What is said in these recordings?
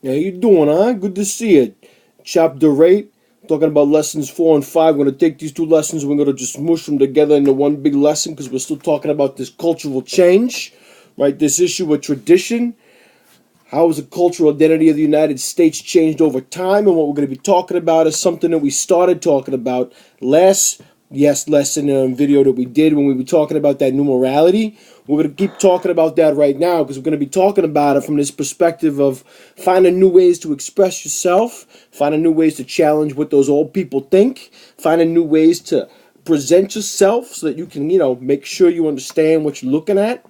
How you doing, huh? Good to see you. Chapter 8, talking about lessons 4 and 5. We're going to take these two lessons and we're going to just mush them together into one big lesson because we're still talking about this cultural change, right? This issue of tradition. How has the cultural identity of the United States changed over time? And what we're going to be talking about is something that we started talking about last lesson and video that we did when we were talking about that numerality. We're going to keep talking about that right now because we're going to be talking about it from this perspective of finding new ways to express yourself, finding new ways to challenge what those old people think, finding new ways to present yourself so that you can, make sure you understand what you're looking at.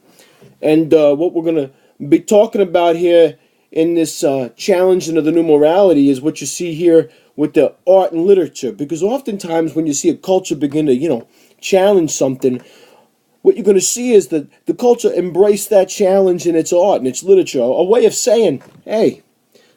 And what we're going to be talking about here in this challenging of the new morality is what you see here with the art and literature. Because oftentimes when you see a culture begin to, challenge something, what you're going to see is that the culture embraced that challenge in its art and its literature. A way of saying, hey,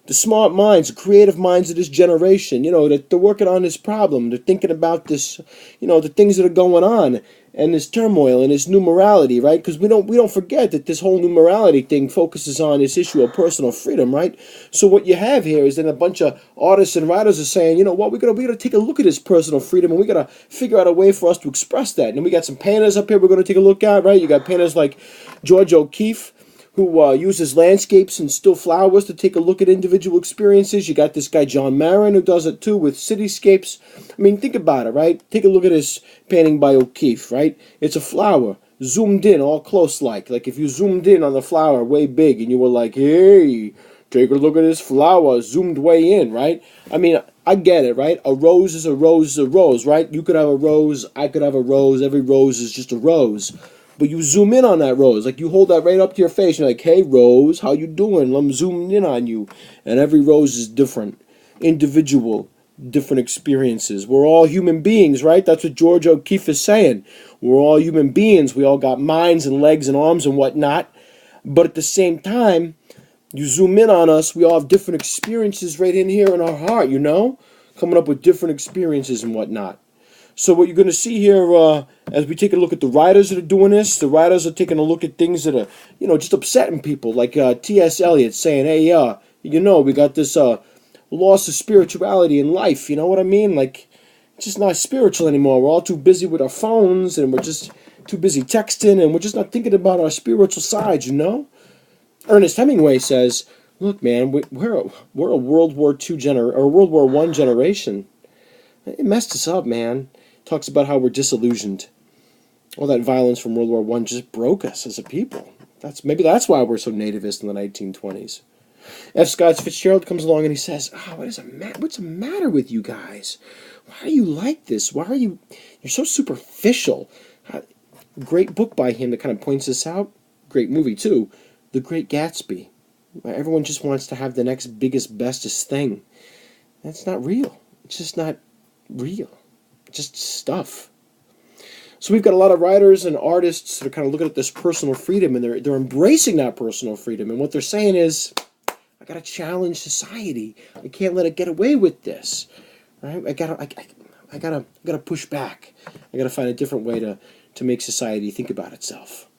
the smart minds, the creative minds of this generation, that they're working on this problem. They're thinking about this, the things that are going on and this turmoil and this new morality, right? Because we don't forget that this whole new morality thing focuses on this issue of personal freedom, right? So what you have here is that a bunch of artists and writers are saying, you know what, we gotta take a look at this personal freedom and we gotta figure out a way for us to express that. And we got some painters up here we're gonna take a look at, right? You got painters like George O'Keeffe, who uses landscapes and still flowers to take a look at individual experiences. You got this guy John Marin who does it too with cityscapes. I mean, think about it, right? Take a look at this painting by O'Keeffe, right? It's a flower zoomed in all close like if you zoomed in on the flower way big and you were like, hey, take a look at this flower zoomed way in, right? I mean, I get it, right? A rose is a rose is a rose, right? You could have a rose, I could have a rose, every rose is just a rose. But you zoom in on that rose, like you hold that right up to your face. You're like, "Hey, rose, how you doing? I'm zooming in on you." And every rose is different, individual, different experiences. We're all human beings, right? That's what George O'Keeffe is saying. We're all human beings. We all got minds and legs and arms and whatnot. But at the same time, you zoom in on us, we all have different experiences right in here in our heart, coming up with different experiences and whatnot. So what you're going to see here, as we take a look at the writers that are doing this, the writers are taking a look at things that are, just upsetting people, like T.S. Eliot saying, hey, we got this loss of spirituality in life, you know what I mean? Like, it's just not spiritual anymore. We're all too busy with our phones, and we're just too busy texting, and we're just not thinking about our spiritual sides, Ernest Hemingway says, look, man, we're a World War II or World War I generation. It messed us up, man. Talks about how we're disillusioned. All that violence from World War One just broke us as a people. Maybe that's why we're so nativist in the 1920s. F. Scott Fitzgerald comes along and he says, what's the matter with you guys? Why are you like this? You're so superficial? Great book by him that kind of points this out. Great movie, too. The Great Gatsby. Everyone just wants to have the next biggest, bestest thing. That's not real. It's just not real. Just stuff. So we've got a lot of writers and artists that are kind of looking at this personal freedom, and they're embracing that personal freedom. And what they're saying is, I got to challenge society. I can't let it get away with this. Right? I gotta push back. I gotta find a different way to make society think about itself.